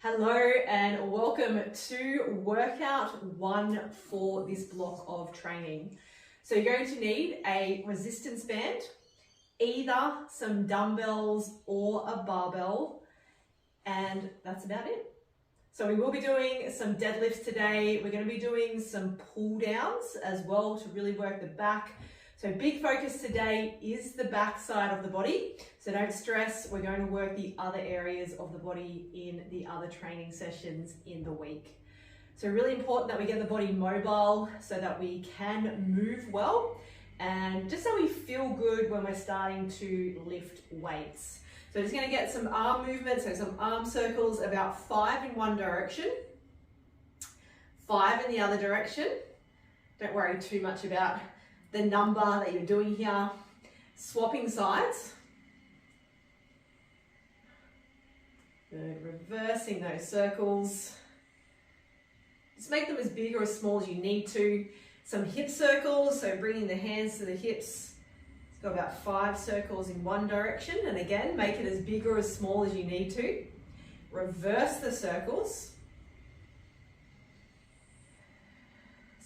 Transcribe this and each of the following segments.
Hello and welcome to workout 1 for this block of training. So you're going to need a resistance band, either some dumbbells or a barbell, and that's about it. So we will be doing some deadlifts today. We're going to be doing some pull downs as well to really work the back. So big focus today is the back side of the body. So don't stress, we're going to work the other areas of the body in the other training sessions in the week. So really important that we get the body mobile so that we can move well and just so we feel good when we're starting to lift weights. So just going to get some arm movement, so some arm circles, about 5 in one direction, 5 in the other direction. Don't worry too much about the number that you're doing here. Swapping sides. Good, reversing those circles. Just make them as big or as small as you need to. Some hip circles, so bringing the hands to the hips. It's got about 5 circles in one direction, and again, make it as big or as small as you need to. Reverse the circles.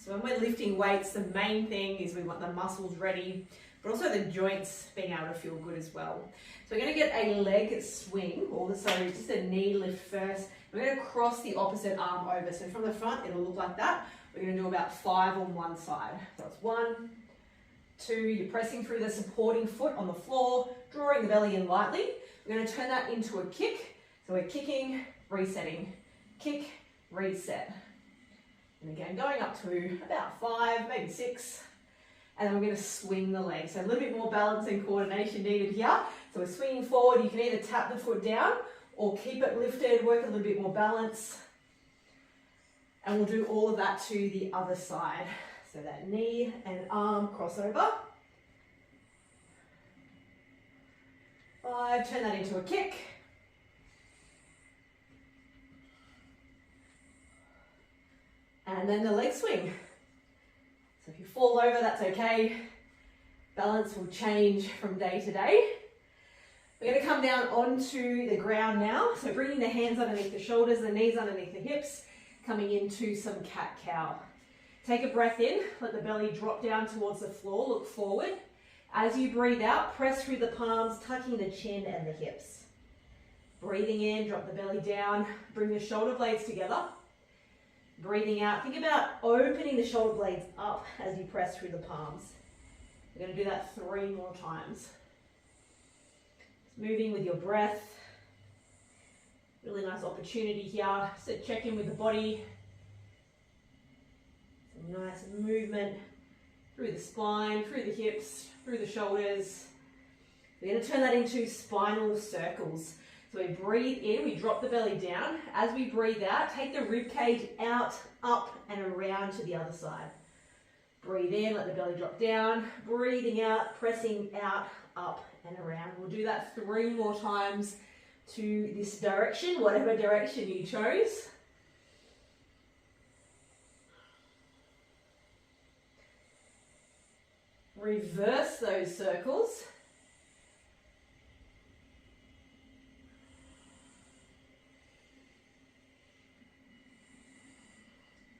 So when we're lifting weights, the main thing is we want the muscles ready, but also the joints being able to feel good as well. So we're going to get a leg swing, so just a knee lift first. We're going to cross the opposite arm over. So from the front, it'll look like that. We're going to do about 5 on one side. So it's 1, 2, you're pressing through the supporting foot on the floor, drawing the belly in lightly. We're going to turn that into a kick. So we're kicking, resetting, kick, reset. And again, going up to about 5, maybe 6. And then we're going to swing the leg. So a little bit more balance and coordination needed here. So we're swinging forward. You can either tap the foot down or keep it lifted, work a little bit more balance. And we'll do all of that to the other side. So that knee and arm crossover. 5, turn that into a kick. And then the leg swing. So if you fall over, that's okay. Balance will change from day to day. We're going to come down onto the ground now. So bringing the hands underneath the shoulders, the knees underneath the hips, coming into some cat-cow. Take a breath in, let the belly drop down towards the floor, look forward. As you breathe out, press through the palms, tucking the chin and the hips. Breathing in, drop the belly down, bring the shoulder blades together. Breathing out, think about opening the shoulder blades up as you press through the palms. We're going to do that 3 more times. Just moving with your breath. Really nice opportunity here. So check in with the body. Some nice movement through the spine, through the hips, through the shoulders. We're going to turn that into spinal circles. So we breathe in, we drop the belly down. As we breathe out, take the rib cage out, up and around to the other side. Breathe in, let the belly drop down. Breathing out, pressing out, up and around. We'll do that 3 more times to this direction, whatever direction you chose. Reverse those circles.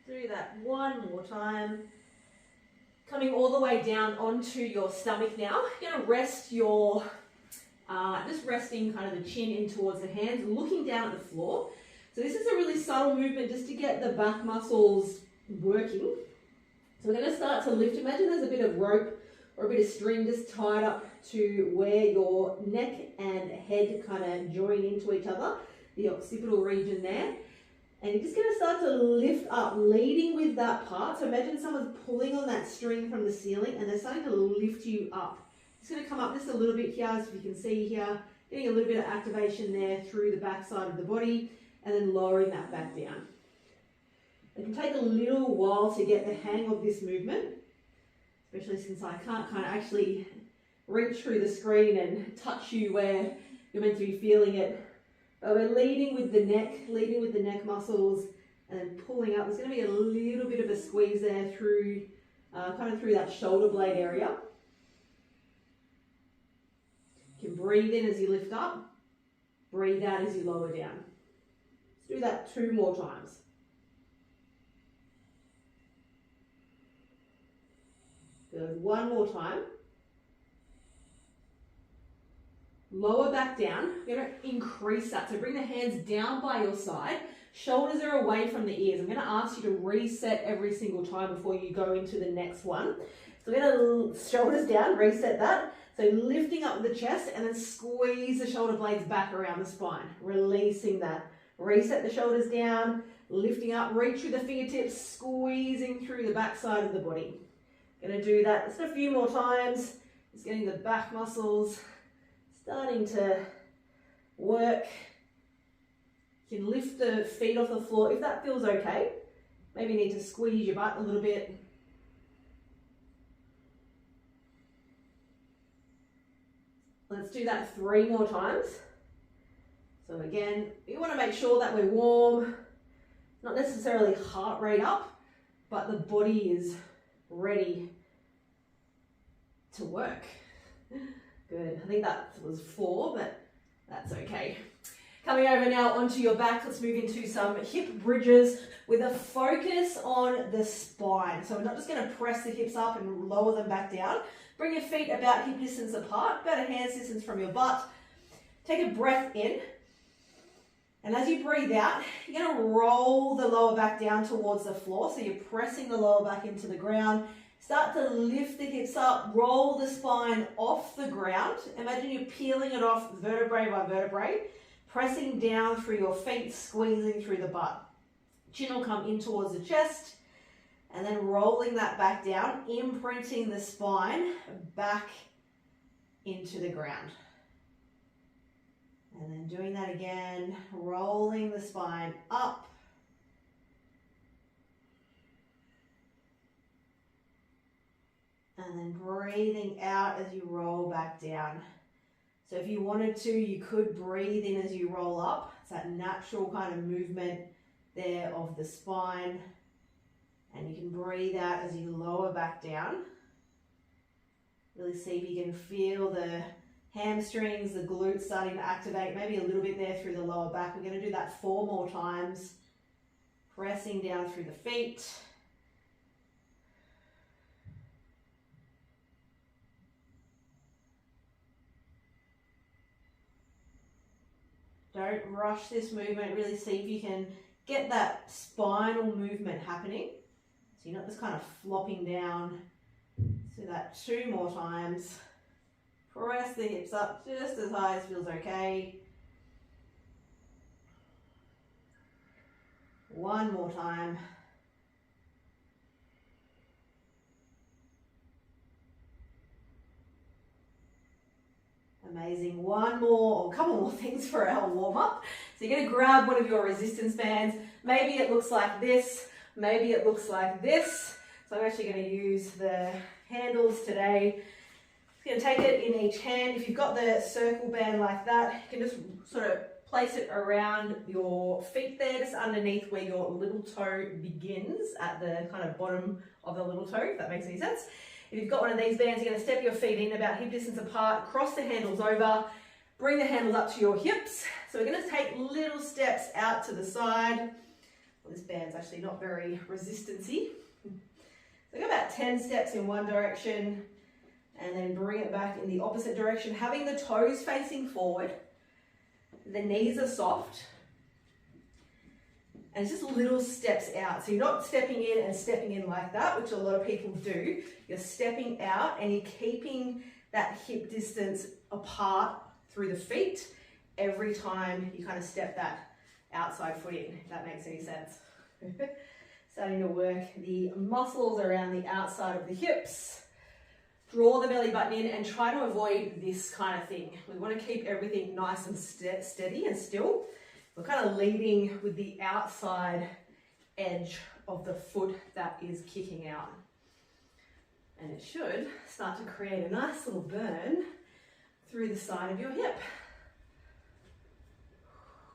Do that 1 more time. Coming all the way down onto your stomach now. You're going to rest your, just resting kind of the chin in towards the hands, looking down at the floor. So this is a really subtle movement just to get the back muscles working. So we're going to start to lift. Imagine there's a bit of rope or a bit of string just tied up to where your neck and head kind of join into each other, the occipital region there. And you're just going to start to lift up, leading with that part. So imagine someone's pulling on that string from the ceiling and they're starting to lift you up. It's going to come up just a little bit here, so you can see here, getting a little bit of activation there through the back side of the body and then lowering that back down. It can take a little while to get the hang of this movement, especially since I can't kind of actually reach through the screen and touch you where you're meant to be feeling it. But we're leading with the neck muscles and pulling up. There's going to be a little bit of a squeeze there through, kind of through that shoulder blade area. You can breathe in as you lift up, breathe out as you lower down. Let's do do that 2 more times. Good, 1 more time. Lower back down. You're going to increase that. So bring the hands down by your side. Shoulders are away from the ears. I'm going to ask you to reset every single time before you go into the next one. So we're going to shoulders down, reset that. So lifting up the chest and then squeeze the shoulder blades back around the spine. Releasing that. Reset the shoulders down, lifting up, reach through the fingertips, squeezing through the back side of the body. Going to do that just a few more times. Just getting the back muscles starting to work. You can lift the feet off the floor if that feels okay. Maybe you need to squeeze your butt a little bit. Let's do that 3 more times. So again, you want to make sure that we're warm, not necessarily heart rate up, but the body is ready to work. Good, I think that was 4, but that's okay. Coming over now onto your back, let's move into some hip bridges with a focus on the spine. So we're not just going to press the hips up and lower them back down. Bring your feet about hip distance apart, about a hand's distance from your butt. Take a breath in. And as you breathe out, you're going to roll the lower back down towards the floor. So you're pressing the lower back into the ground. Start to lift the hips up, roll the spine off the ground. Imagine you're peeling it off vertebrae by vertebrae, pressing down through your feet, squeezing through the butt. Chin will come in towards the chest, and then rolling that back down, imprinting the spine back into the ground. And then doing that again, rolling the spine up. And then breathing out as you roll back down. So if you wanted to, you could breathe in as you roll up. It's that natural kind of movement there of the spine. And you can breathe out as you lower back down. Really see if you can feel the hamstrings, the glutes starting to activate, maybe a little bit there through the lower back. We're going to do that 4 more times. Pressing down through the feet. Don't rush this movement. Really see if you can get that spinal movement happening. So you're not just kind of flopping down. So that 2 more times. Press the hips up just as high as feels okay. 1 more time. Amazing. 1 more, or a couple more things for our warm up. So you're going to grab one of your resistance bands. Maybe it looks like this. Maybe it looks like this. So I'm actually going to use the handles today. You're going to take it in each hand. If you've got the circle band like that, you can just sort of place it around your feet there, just underneath where your little toe begins at the kind of bottom of the little toe, if that makes any sense. If you've got one of these bands, you're going to step your feet in about hip distance apart, cross the handles over, bring the handles up to your hips. So we're going to take little steps out to the side. Well, this band's actually not very resistance-y. So go about 10 steps in one direction and then bring it back in the opposite direction, having the toes facing forward. The knees are soft. And it's just little steps out. So you're not stepping in and stepping in like that, which a lot of people do. You're stepping out and you're keeping that hip distance apart through the feet every time you kind of step that outside foot in, if that makes any sense. Starting to work the muscles around the outside of the hips. Draw the belly button in and try to avoid this kind of thing. We want to keep everything nice and steady and still. We're kind of leading with the outside edge of the foot that is kicking out. And it should start to create a nice little burn through the side of your hip.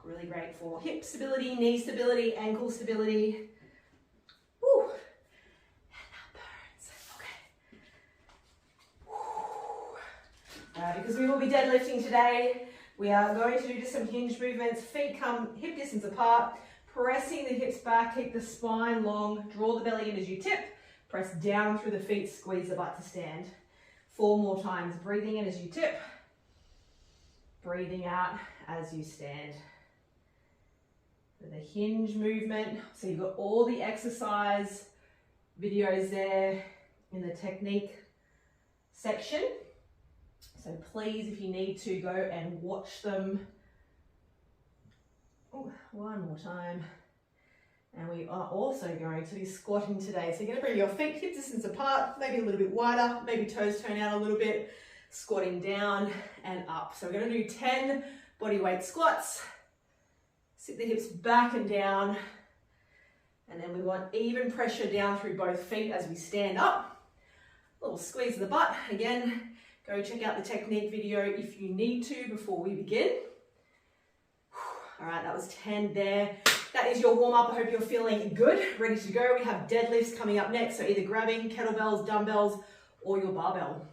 Really great for hip stability, knee stability, ankle stability. Woo. And that burns. Okay. Because we will be deadlifting today, we are going to do just some hinge movements. Feet come hip distance apart. pressing the hips back, keep the spine long, draw the belly in as you tip, press down through the feet, squeeze the butt to stand. 4 more times, breathing in as you tip, breathing out as you stand. The hinge movement, so you've got all the exercise videos there in the technique section. So please, if you need to, go and watch them. Oh, one more time. And we are also going to be squatting today. So you're going to bring your feet hip distance apart, maybe a little bit wider, maybe toes turn out a little bit, squatting down and up. So we're going to do 10 body weight squats. Sit the hips back and down. And then we want even pressure down through both feet as we stand up. A little squeeze of the butt. Again, go check out the technique video if you need to before we begin. All right, that was 10 there. That is your warm up. I hope you're feeling good, ready to go. We have deadlifts coming up next. So either grabbing kettlebells, dumbbells, or your barbell.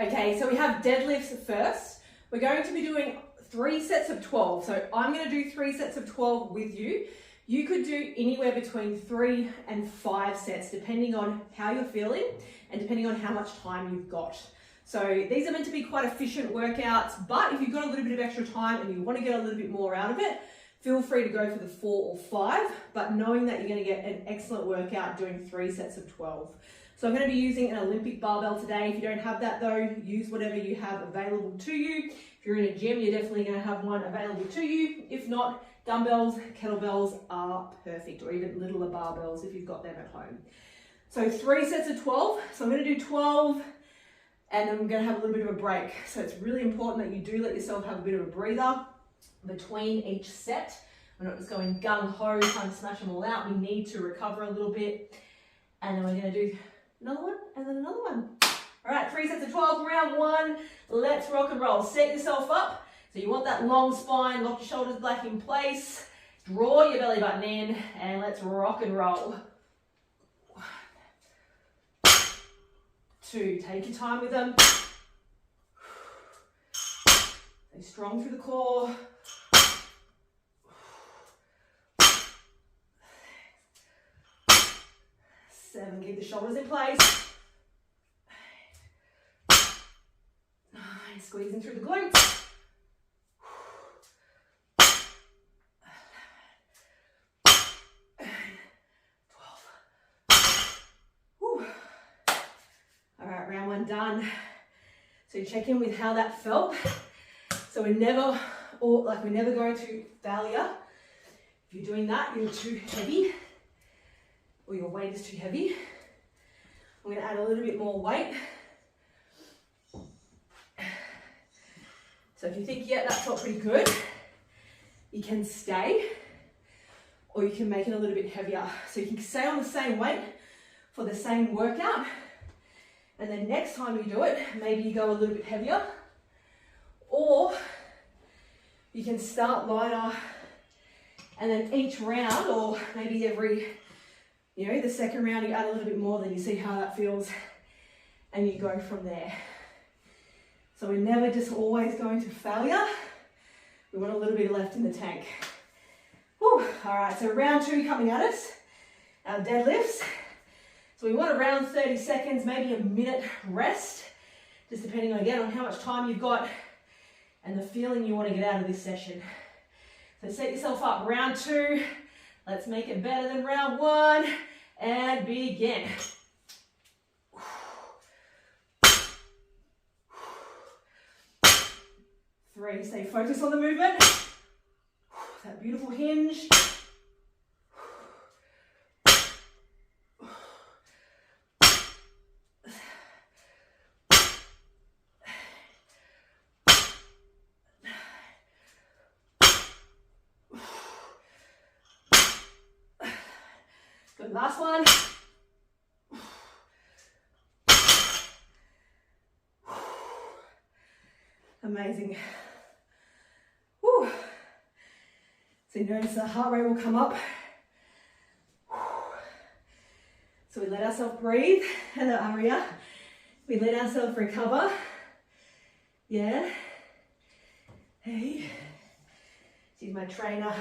Okay, so we have deadlifts first. We're going to be doing 3 sets of 12. So I'm going to do 3 sets of 12 with you. You could do anywhere between 3 and 5 sets, depending on how you're feeling and depending on how much time you've got. So these are meant to be quite efficient workouts, but if you've got a little bit of extra time and you want to get a little bit more out of it, feel free to go for the 4 or 5, but knowing that you're going to get an excellent workout doing 3 sets of 12. So I'm going to be using an Olympic barbell today. If you don't have that though, use whatever you have available to you. If you're in a gym, you're definitely going to have one available to you. If not, dumbbells, kettlebells are perfect, or even littler barbells if you've got them at home. So 3 sets of 12. So I'm going to do 12 and then I'm going to have a little bit of a break. So it's really important that you do let yourself have a bit of a breather between each set. We're not just going gung-ho, trying to smash them all out. We need to recover a little bit. And then we're going to do another one and then another one. All right, 3 sets of 12, round 1. Let's rock and roll. Set yourself up. So you want that long spine, lock your shoulders back in place, draw your belly button in, and let's rock and roll. 1, 2, take your time with them. Stay strong through the core. 7, keep the shoulders in place. 9, squeezing through the glutes. 12. All right, round 1 done. So you check in with how that felt. So we're never going to failure. If you're doing that, you're too heavy, or your weight is too heavy. I'm going to add a little bit more weight. So if you think, yeah, that felt pretty good, you can stay, or you can make it a little bit heavier. So you can stay on the same weight for the same workout, and then next time you do it, maybe you go a little bit heavier, or you can start lighter, and then each round, or maybe every, the second round, you add a little bit more, then you see how that feels, and you go from there. So we're never just always going to failure. We want a little bit left in the tank. Whew. All right, so round 2 coming at us, our deadlifts. So we want around 30 seconds, maybe a minute rest, just depending on, again, on how much time you've got and the feeling you want to get out of this session. So set yourself up, round 2. Let's make it better than round 1 and begin. 3, stay focused on the movement. That beautiful hinge. 'Good, last one. Amazing. Whew. So you notice the heart rate will come up. So we let ourselves breathe. Hello, Aria. We let ourselves recover. Yeah. Hey. She's my trainer.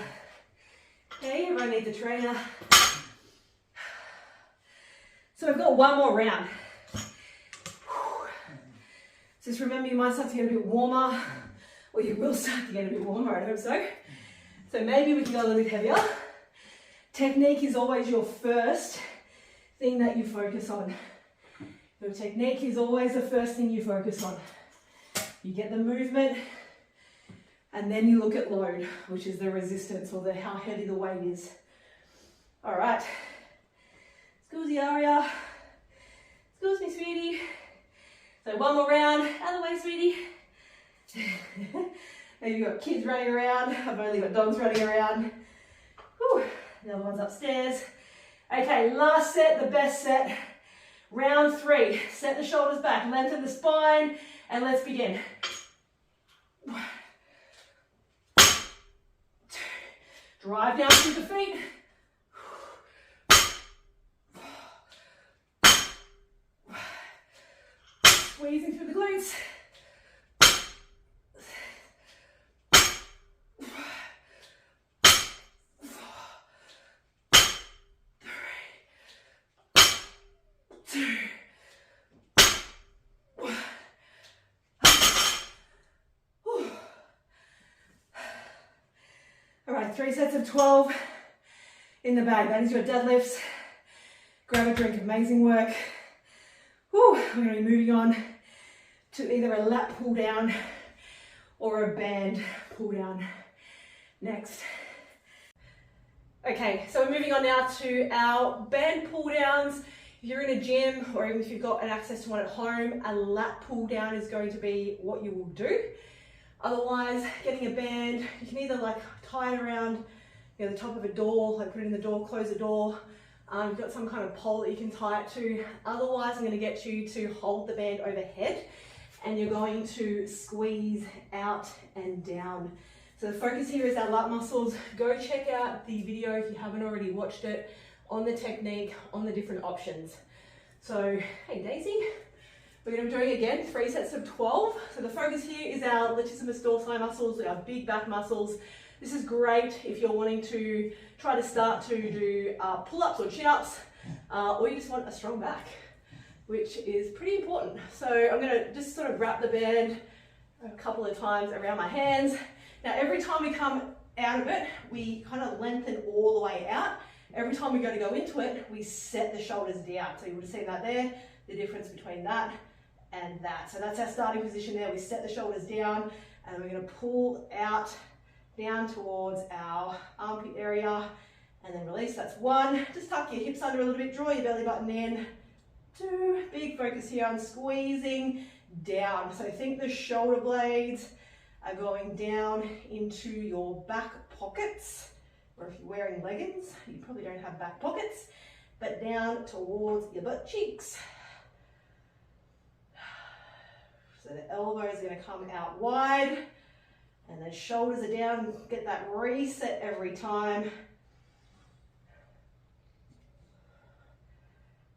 Okay, everyone needs a trainer. So we've got one more round. Just remember, you might start to get a bit warmer, or you will start to get a bit warmer, I hope so. So maybe we can go a little bit heavier. Technique is always your first thing that you focus on. Your technique is always the first thing you focus on. You get the movement, and then you look at load, which is the resistance or how heavy the weight is. All right. Scusi, Aria. Excuse me, sweetie. So one more round. Out of the way, sweetie. Maybe you've got kids running around. I've only got dogs running around. Whew. The other one's upstairs. Okay, last set, the best set. Round 3. Set the shoulders back, lengthen the spine, and let's begin. 1, 2. Drive down through the feet. Squeezing through the glutes. 2. All right, 3 sets of 12 in the bag. That is your deadlifts. Grab a drink, amazing work. Whew. We're going to be moving on to either a lat pull down or a band pull down next. Okay, so we're moving on now to our band pull downs. If you're in a gym or even if you've got an access to one at home, a lat pull down is going to be what you will do. Otherwise, getting a band, you can either like tie it around the top of a door, like put it in the door, close the door. You've got some kind of pole that you can tie it to. Otherwise, I'm going to get you to hold the band overhead and you're going to squeeze out and down. So the focus here is our lat muscles. Go check out the video if you haven't already watched it on the technique, on the different options. So, hey Daisy, we're going to be doing again 3 sets of 12. So the focus here is our latissimus dorsi muscles, our big back muscles. This is great if you're wanting to try to start to do pull-ups or chin-ups, or you just want a strong back, which is pretty important. So I'm going to just sort of wrap the band a couple of times around my hands. Now every time we come out of it, we kind of lengthen all the way out. Every time we go into it, we set the shoulders down. So you would have seen that there, the difference between that and that. So that's our starting position there. We set the shoulders down and we're going to pull out down towards our armpit area and then release. That's 1. Just tuck your hips under a little bit, draw your belly button in. 2, big focus here on squeezing down. So think the shoulder blades are going down into your back pockets, or if you're wearing leggings, you probably don't have back pockets, but down towards your butt cheeks. So the elbow is going to come out wide and the shoulders are down. Get that reset every time.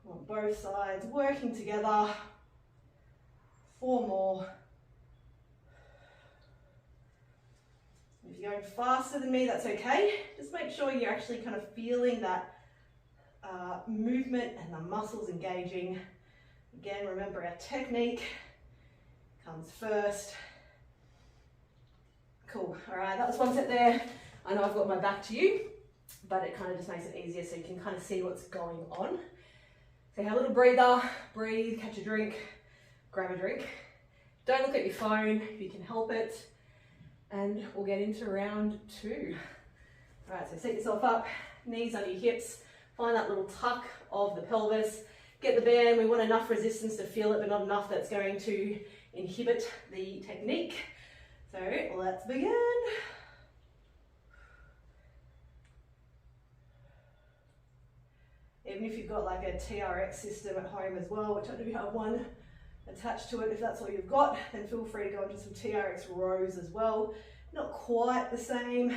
On both sides, working together. 4 more. If you're going faster than me, that's okay. Just make sure you're actually kind of feeling that movement and the muscles engaging. Again, remember our technique comes first. Cool. All right, that was 1 set there. I know I've got my back to you, but it kind of just makes it easier so you can kind of see what's going on. So have a little breather, breathe, catch a drink, grab a drink. Don't look at your phone if you can help it. And we'll get into round 2. All right, so set yourself up, knees under your hips, find that little tuck of the pelvis, get the band. We want enough resistance to feel it, but not enough that's going to inhibit the technique. So let's begin. Even if you've got like a TRX system at home as well, which I do have one attached to it, if that's all you've got, then feel free to go into some TRX rows as well. Not quite the same,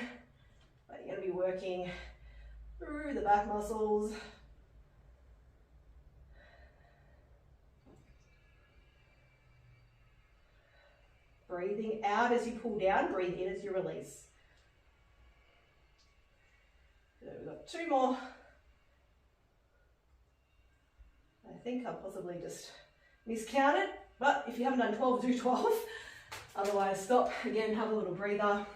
but you're going to be working through the back muscles. Breathing out as you pull down, breathe in as you release. got 2 more. I think I possibly just miscounted, but if you haven't done 12, do 12. Otherwise, stop. Again, have a little breather.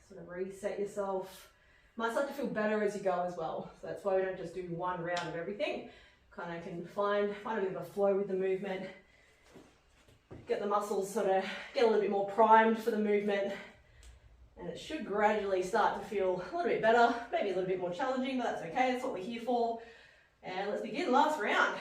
Sort of reset yourself. Might start to feel better as you go as well. So that's why we don't just do one round of everything. Kind of can find a bit of a flow with the movement. Get the muscles sort of get a little bit more primed for the movement. And it should gradually start to feel a little bit better, maybe a little bit more challenging, but that's okay, that's what we're here for. And let's begin last round.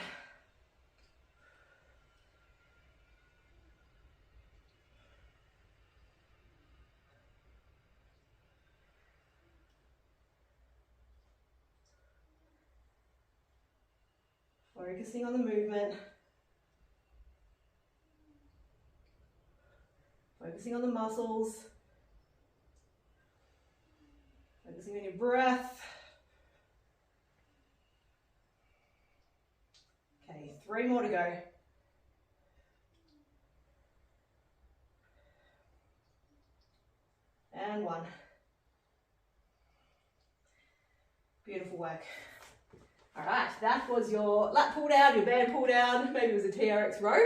Focusing on the movement. Focusing on the muscles. Focusing on your breath. Okay, 3 more to go. And 1. Beautiful work. All right, that was your lat pull down, your band pull down, maybe it was a TRX row.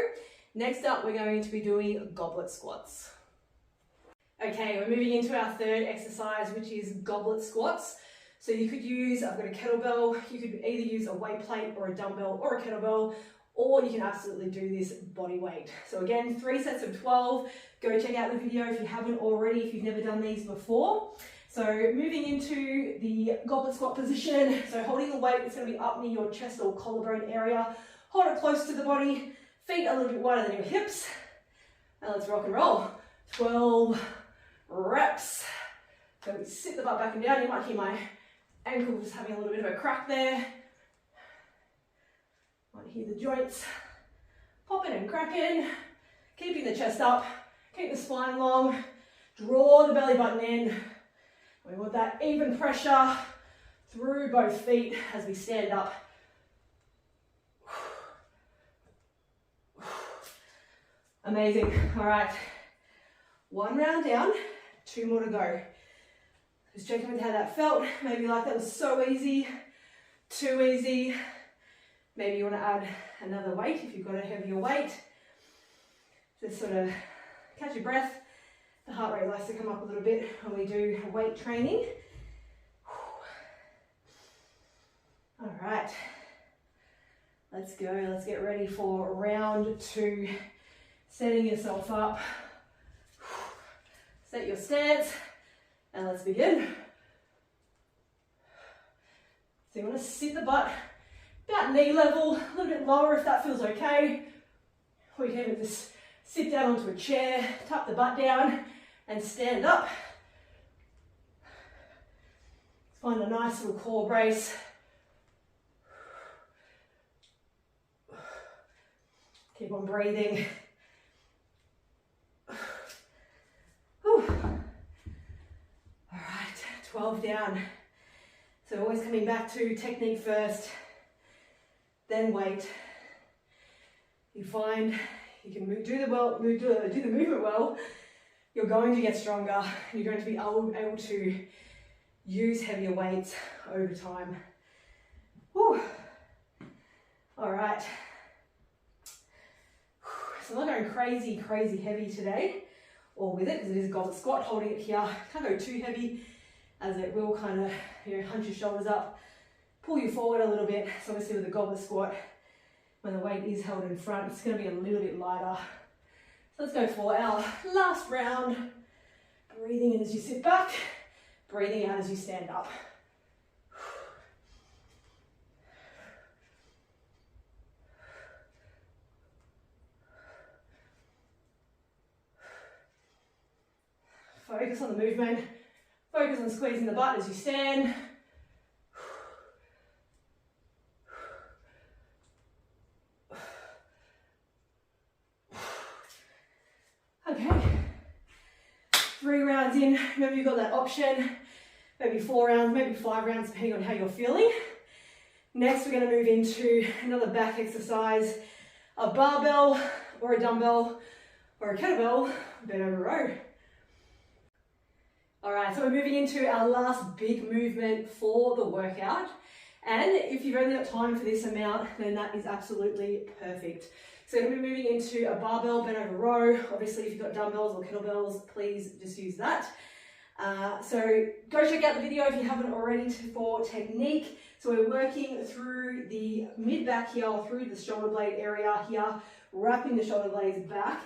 Next up, we're going to be doing goblet squats. Okay, we're moving into our third exercise, which is goblet squats. So you could use, I've got a kettlebell, you could either use a weight plate or a dumbbell or a kettlebell, or you can absolutely do this body weight. So again, 3 sets of 12. Go check out the video if you haven't already, if you've never done these before. So moving into the goblet squat position, so holding the weight, it's going to be up near your chest or collarbone area. Hold it close to the body, feet a little bit wider than your hips. And let's rock and roll. 12 reps. So we sit the butt back and down. You might hear my ankle just having a little bit of a crack there. Might hear the joints popping and cracking. Keeping the chest up, keep the spine long, draw the belly button in. We want that even pressure through both feet as we stand up. Amazing. All right. 1 round down, 2 more to go. Just checking with how that felt. Maybe like that was so easy, too easy. Maybe you want to add another weight if you've got a heavier weight. Just sort of catch your breath. The heart rate likes to come up a little bit when we do weight training. All right, let's go. Let's get ready for round 2. Setting yourself up. Set your stance, and let's begin. So you want to sit the butt about knee level, a little bit lower if that feels okay. Or you can even just sit down onto a chair, tuck the butt down, and stand up. Find a nice little core brace. Keep on breathing. Whew. All right, 12 down. So always coming back to technique first, then weight. You find you can do the movement well, you're going to get stronger. You're going to be able to use heavier weights over time. Whew. All right. So I'm not going crazy heavy today, or with it, because it is a goblet squat, holding it here. Can't go too heavy, as it will kind of, hunch your shoulders up, pull you forward a little bit. So obviously with the goblet squat, when the weight is held in front, it's going to be a little bit lighter. So let's go for our last round. Breathing in as you sit back, breathing out as you stand up. Focus on the movement. Focus on squeezing the butt as you stand. Okay. 3 rounds in. Remember, you've got that option. Maybe 4 rounds, maybe 5 rounds, depending on how you're feeling. Next, we're going to move into another back exercise. A barbell or a dumbbell or a kettlebell bent over row. All right, so we're moving into our last big movement for the workout. And if you've only got time for this amount, then that is absolutely perfect. So we're moving into a barbell bent over row. Obviously, if you've got dumbbells or kettlebells, please just use that. So go check out the video if you haven't already for technique. So we're working through the mid-back here, through the shoulder blade area here, wrapping the shoulder blades back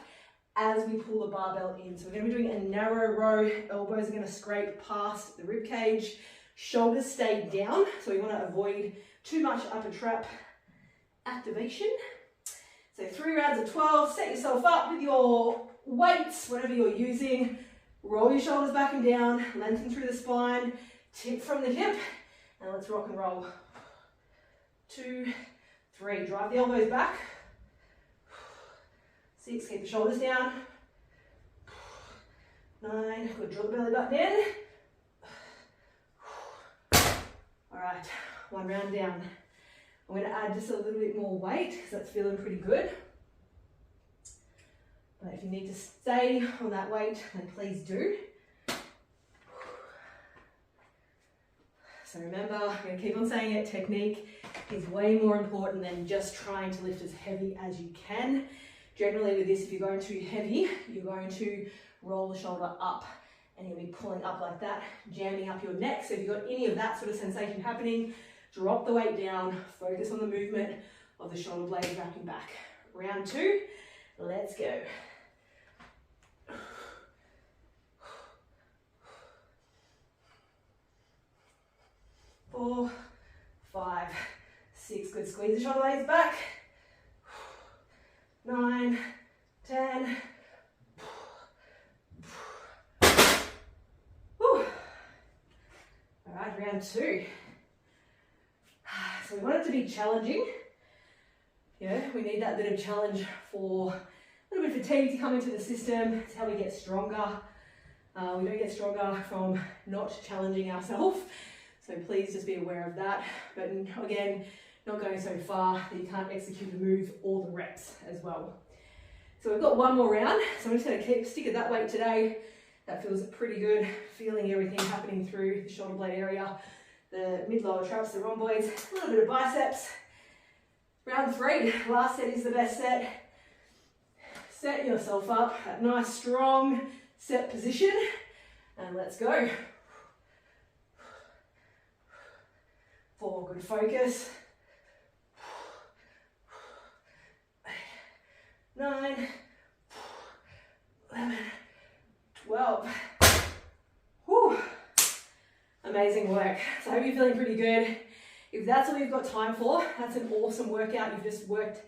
as we pull the barbell in. So we're going to be doing a narrow row. Elbows are going to scrape past the rib cage. Shoulders stay down. So we want to avoid too much upper trap activation. So 3 rounds of 12. Set yourself up with your weights, whatever you're using. Roll your shoulders back and down. Lengthen through the spine. Tip from the hip. And let's rock and roll. 2, 3. Drive the elbows back. 6, keep the shoulders down. 9, good, draw the belly button in. All right, 1 round down. I'm going to add just a little bit more weight because that's feeling pretty good. But if you need to stay on that weight, then please do. So remember, I'm going to keep on saying it, technique is way more important than just trying to lift as heavy as you can. Generally with this, if you're going too heavy, you're going to roll the shoulder up and you'll be pulling up like that, jamming up your neck. So if you've got any of that sort of sensation happening, drop the weight down, focus on the movement of the shoulder blade wrapping back. Round 2, let's go. 4, 5, 6, good, squeeze the shoulder blades back. 9, 10. Whew. All right, round 2. So we want it to be challenging. Yeah, we need that bit of challenge for a little bit of fatigue to come into the system. It's how we get stronger. We don't get stronger from not challenging ourselves. So please just be aware of that. But again, not going so far that you can't execute the move or the reps as well. So we've got 1 more round. So I'm just going to stick at that weight today. That feels pretty good. Feeling everything happening through the shoulder blade area, the mid-lower traps, the rhomboids, a little bit of biceps. Round 3, last set is the best set. Set yourself up, a nice strong set position, and let's go. 4, good focus. 9, 11, 12. Whew. Amazing work. So I hope you're feeling pretty good. If that's all you've got time for, that's an awesome workout. You've just worked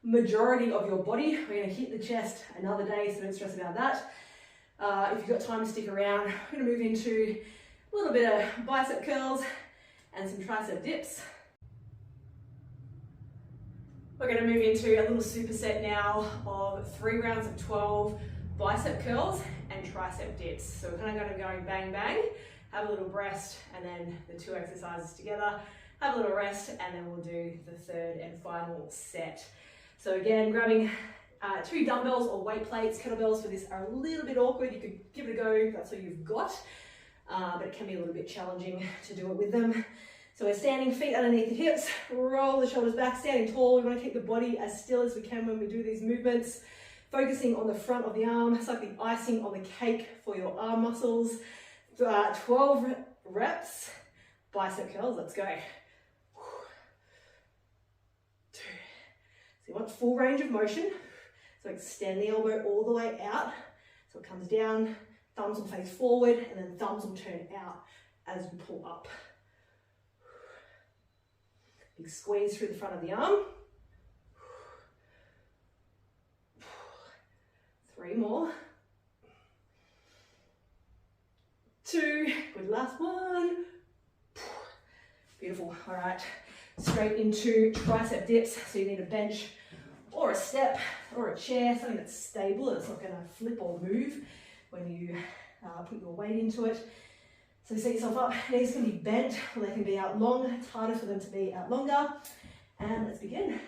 majority of your body. We're going to hit the chest another day, so don't stress about that. If you've got time to stick around, we're going to move into a little bit of bicep curls and some tricep dips. We're going to move into a little superset now of 3 rounds of 12 bicep curls and tricep dips. So we're kind of going to go bang bang, have a little rest, and then the 2 exercises together, have a little rest, and then we'll do the 3rd and final set. So again, grabbing 2 dumbbells or weight plates. Kettlebells for this are a little bit awkward. You could give it a go if that's all you've got, but it can be a little bit challenging to do it with them. So we're standing, feet underneath the hips, roll the shoulders back, standing tall. We want to keep the body as still as we can when we do these movements, focusing on the front of the arm. It's like the icing on the cake for your arm muscles. 12 reps, bicep curls, let's go. 2. So you want full range of motion. So extend the elbow all the way out. So it comes down, thumbs will face forward, and then thumbs will turn out as you pull up. Big squeeze through the front of the arm. 3 more. 2, good, last one. Beautiful, all right. Straight into tricep dips. So you need a bench or a step or a chair, something that's stable and it's not gonna flip or move when you put your weight into it. So set yourself up, knees can be bent or they can be out long. It's harder for them to be out longer. And let's begin.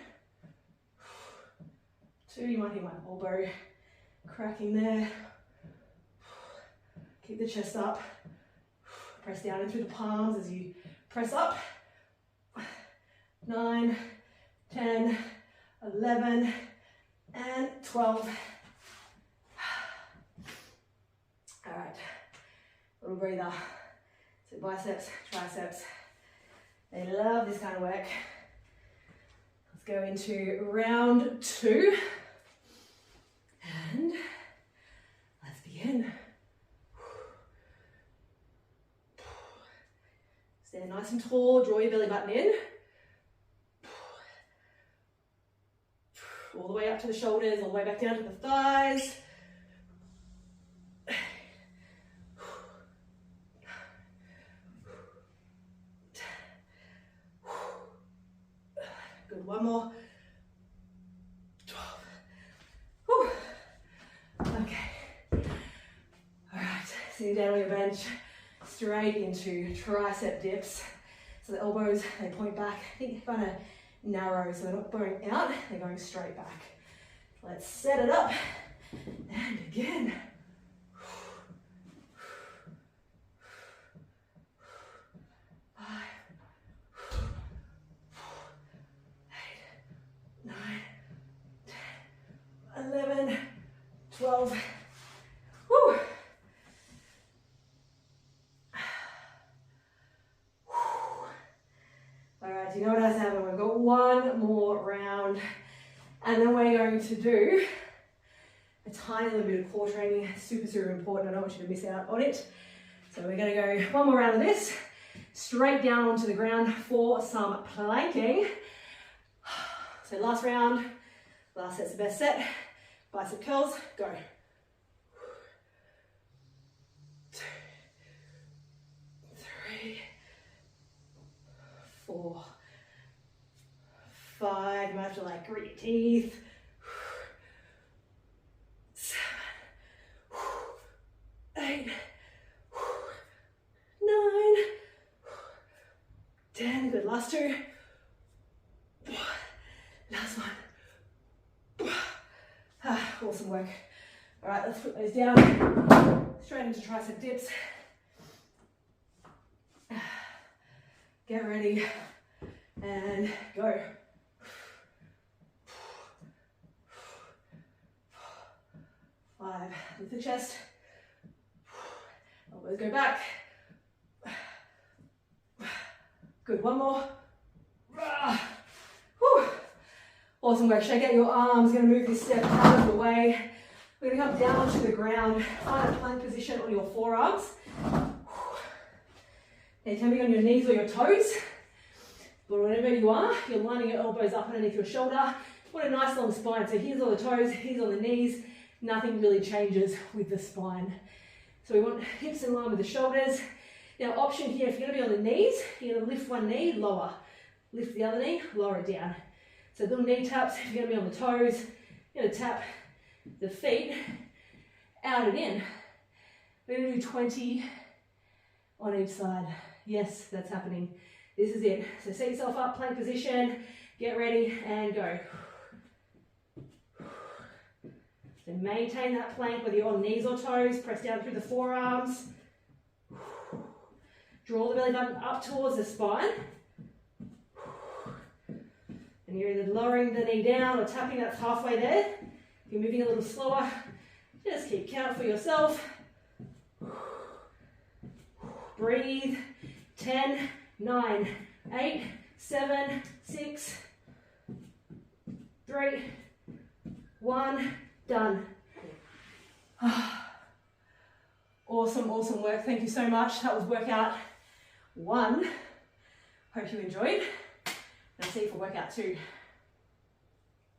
2, you might hear my elbow cracking there. Keep the chest up. Press down and through the palms as you press up. 9, 10, 11, and 12. All right, little breather. So biceps, triceps, they love this kind of work. Let's go into round 2. And let's begin. Stand nice and tall, draw your belly button in. All the way up to the shoulders, all the way back down to the thighs. Good, one more. 12. Whew. Okay. All right, sitting down on your bench, straight into tricep dips. So the elbows, they point back. I think they're kind of narrow, so they're not going out, they're going straight back. Let's set it up and begin. 5, 8, 9, 10, 11, 12. Whew. All right, you know what has happened? We've got one more round, and then we're going to do a tiny little bit of core training. Super, super important. I don't want you to miss out on it. So we're going to go one more round of this, straight down onto the ground for some planking. So last round, last set's the best set. Bicep curls, go. 2, 3, 4, 5, you might have to like grit your teeth. 7, 8, 9, 10, good, last 2. Last one. Awesome work. All right, let's put those down, straight into tricep dips. Get ready and go. 5, lift the chest. Elbows go back. Good, one more. Awesome work. Shake out your arms. Going to move this step out of the way. We're going to come down onto the ground. Find a plank position on your forearms. Now you can be on your knees or your toes. But whenever you are, you're lining your elbows up underneath your shoulder. What a nice long spine. So here's on the toes, here's on the knees. Nothing really changes with the spine. So we want hips in line with the shoulders. Now option here, if you're going to be on the knees, you're going to lift one knee, lower. Lift the other knee, lower it down. So little knee taps. If you're going to be on the toes, you're going to tap the feet out and in. We're going to do 20 on each side. Yes, that's happening. This is it. So set yourself up, plank position, get ready and go. So maintain that plank whether you're on knees or toes, press down through the forearms. Draw the belly button up towards the spine. And you're either lowering the knee down or tapping that halfway there. If you're moving a little slower, just keep count for yourself. Breathe. 10, 9, 8, 7, 6, 3, 1, done. Awesome, awesome work. Thank you so much. That was workout 1. Hope you enjoyed. And I'll see you for workout 2.